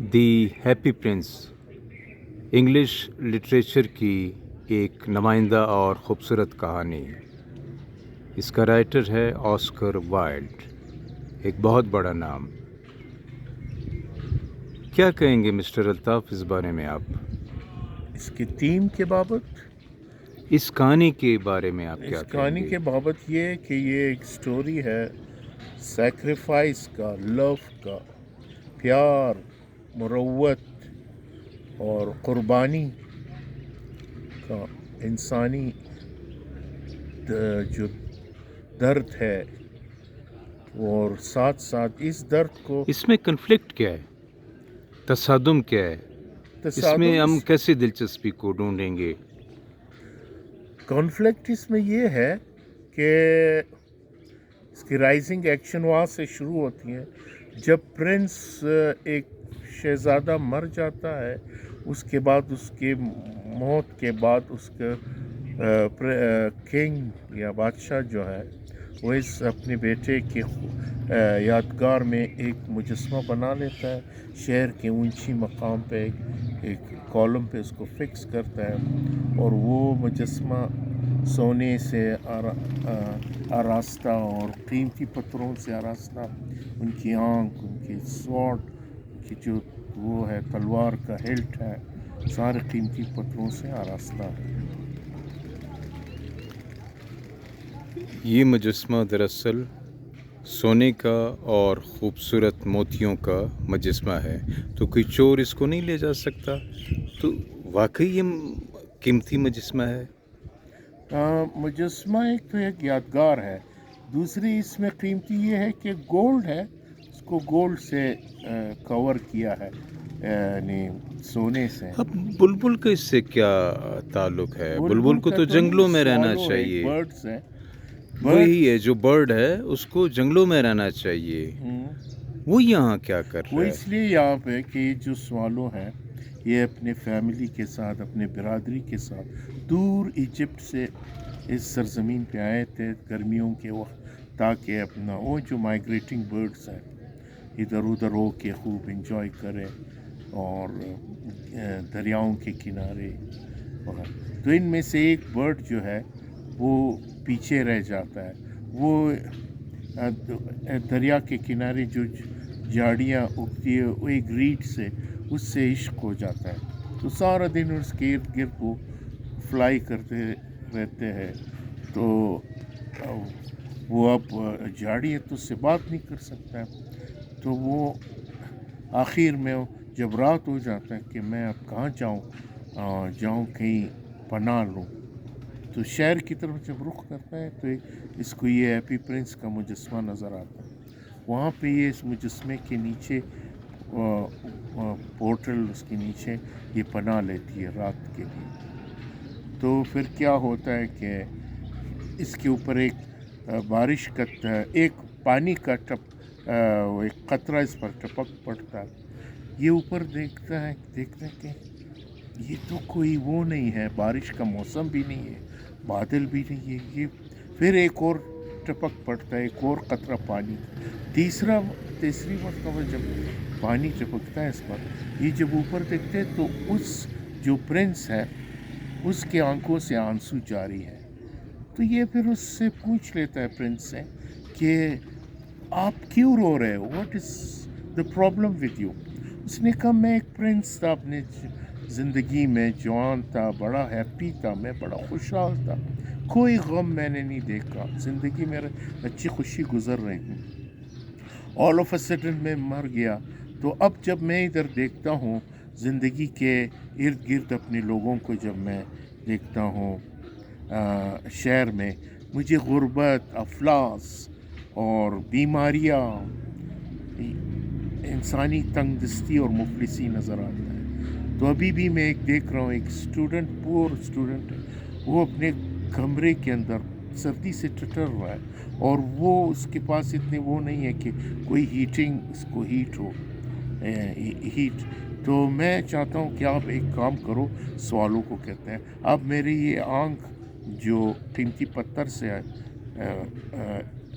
دی happy prince English literature کی ایک نمائندہ اور خوبصورت کہانی. اس کا رائٹر ہے آسکر وائلڈ، ایک بہت بڑا نام. کیا کہیں گے مسٹر الطاف اس بارے میں آپ؟ اس کی تھیم کے بابت، اس کہانی کے بارے میں آپ کیا اس کہیں کہانی گے؟ کے بابت یہ کہ یہ ایک سٹوری ہے سیکریفائس کا، لو کا، پیار، مروت اور قربانی کا، انسانی جو درد ہے، اور ساتھ ساتھ اس درد کو اس میں کنفلکٹ کیا ہے؟ تصادم کیا ہے؟ اس میں تصادم، ہم کیسے دلچسپی کو ڈھونڈیں گے؟ کانفلکٹ اس میں یہ ہے کہ اس کی رائزنگ ایکشن وہاں سے شروع ہوتی ہے جب پرنس ایک شہزادہ مر جاتا ہے. اس کے بعد اس کی موت کے بعد اس کا کنگ یا بادشاہ جو ہے وہ اس اپنے بیٹے کے یادگار میں ایک مجسمہ بنا لیتا ہے. شہر کے اونچی مقام پہ ایک کالم پہ اس کو فکس کرتا ہے، اور وہ مجسمہ سونے سے آراستہ اور قیمتی پتھروں سے آراستہ، ان کی آنکھ، ان کی سواڈ کی جو وہ ہے تلوار کا ہلٹ ہے، سارے قیمتی پتھروں سے آراستہ ہے. یہ مجسمہ دراصل سونے کا اور خوبصورت موتیوں کا مجسمہ ہے، تو کوئی چور اس کو نہیں لے جا سکتا. تو واقعی یہ قیمتی مجسمہ ہے. مجسمہ ایک تو ایک یادگار ہے، دوسری اس میں قیمتی یہ ہے کہ گولڈ ہے، اس کو گولڈ سے کور کیا ہے، یعنی سونے سے. اب بلبل کا اس سے کیا تعلق ہے؟ بلبل کو کا تو نہیں، جنگلوں میں رہنا سوالو ہے، ایک چاہیے. برڈس ہے. وہی ہے جو برڈ ہے اس کو جنگلوں میں رہنا چاہیے. وہ یہاں کیا کر وہ رہا ہے؟ اس لیے یہاں پہ کہ یہ جو سوالو ہے یہ اپنے فیملی کے ساتھ، اپنے برادری کے ساتھ دور ایجپٹ سے اس سرزمین پہ آئے تھے گرمیوں کے وقت، تاکہ اپنا وہ جو مائیگریٹنگ برڈس ہیں ادھر ادھر ہو کے خوب انجوائے کرے اور دریاؤں کے کنارے. تو ان میں سے ایک برڈ جو ہے وہ پیچھے رہ جاتا ہے. وہ دریا کے کنارے جو جھاڑیاں اگتی ہے وہ ایک ریٹ سے اس سے عشق ہو جاتا ہے، تو سارا دن اس کے ارد گرد وہ فلائی کرتے رہتے ہیں. تو وہ اب جھاڑی ہے تو اس سے بات نہیں کر سکتا ہے، تو وہ آخر میں جب رات ہو جاتا ہے کہ میں اب کہاں جاؤں کہیں پناہ لوں، تو شہر کی طرف جب رخ کرتا ہے تو اس کو یہ ہیپی پرنس کا مجسمہ نظر آتا ہے. وہاں پہ یہ اس مجسمے کے نیچے پورٹل، اس کے نیچے یہ پناہ لیتی ہے رات کے لیے. تو پھر کیا ہوتا ہے کہ اس کے اوپر ایک بارش کا ایک پانی کا ایک قطرہ اس پر ٹپک پڑتا ہے. یہ اوپر دیکھتا ہے کہ یہ تو کوئی وہ نہیں ہے، بارش کا موسم بھی نہیں ہے، بادل بھی نہیں ہے. یہ پھر ایک اور ٹپک پڑتا ہے، ایک اور قطرہ پانی. تیسری مرتبہ جب پانی ٹپکتا ہے اس پر، یہ جب اوپر دیکھتے ہیں تو اس جو پرنس ہے اس کے آنکھوں سے آنسو جاری ہے. تو یہ پھر اس سے پوچھ لیتا ہے پرنس سے کہ آپ کیوں رو رہے ہو، what is the problem with you. اس نے کہا میں ایک پرنس تھا، اپنے زندگی میں جوان تھا، بڑا ہیپی تھا، میں بڑا خوشحال تھا، کوئی غم میں نے نہیں دیکھا، زندگی میرا اچھی خوشی گزر رہی ہوں. آل آف اے سڈن میں مر گیا. تو اب جب میں ادھر دیکھتا ہوں زندگی کے ارد گرد اپنے لوگوں کو، جب میں دیکھتا ہوں شہر میں، مجھے غربت، افلاس اور بیماریاں، انسانی تنگ دستی اور مفلسی نظر آتا ہے. تو ابھی بھی میں ایک دیکھ رہا ہوں، ایک اسٹوڈنٹ، پور اسٹوڈنٹ، وہ اپنے کمرے کے اندر سردی سے ٹٹر رہا ہے، اور وہ اس کے پاس اتنے وہ نہیں ہے کہ کوئی ہیٹنگ اس کو ہیٹ. تو میں چاہتا ہوں کہ آپ ایک کام کرو، سوالوں کو کہتے ہیں، اب میری یہ آنکھ جو قیمتی پتھر سے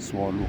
swallow।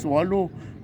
swallow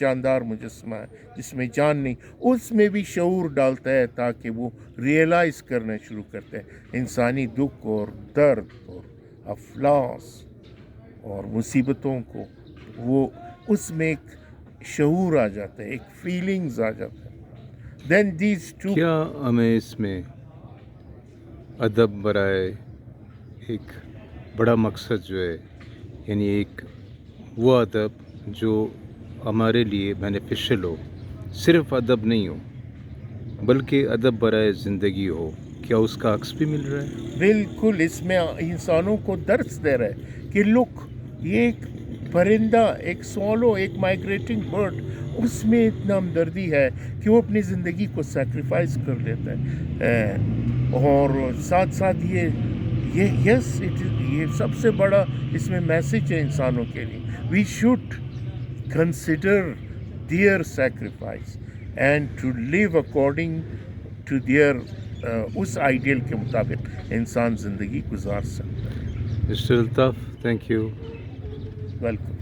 جاندار مجسمہ ہے جس میں جان نہیں، اس میں بھی شعور ڈالتا ہے تاکہ وہ ریئلائز کرنا شروع کرتے ہیں انسانی دکھ اور درد اور افلاس اور مصیبتوں کو، وہ اس میں ایک شعور آ جاتا ہے، ایک فیلنگز آ جاتا ہے. دین دیز ٹو کیا ہمیں اس میں ادب برائے ایک بڑا مقصد جو ہے، یعنی ایک وہ ادب جو ہمارے لیے بینیفیشل ہو، صرف ادب نہیں ہو بلکہ ادب برائے زندگی ہو، کیا اس کا عکس بھی مل رہا ہے؟ بالکل اس میں انسانوں کو درس دے رہا ہے کہ لک، یہ ایک پرندہ، ایک سولو، ایک مائگریٹنگ برڈ، اس میں اتنا ہمدردی ہے کہ وہ اپنی زندگی کو سیکریفائز کر لیتا ہے. اور ساتھ ساتھ یہ سب سے بڑا اس میں میسج ہے انسانوں کے لیے، we should consider their sacrifice and to live according to their اس آئیڈیل کے مطابق انسان زندگی گزار سکتا ہے. Mister Altaf, thank you. Welcome.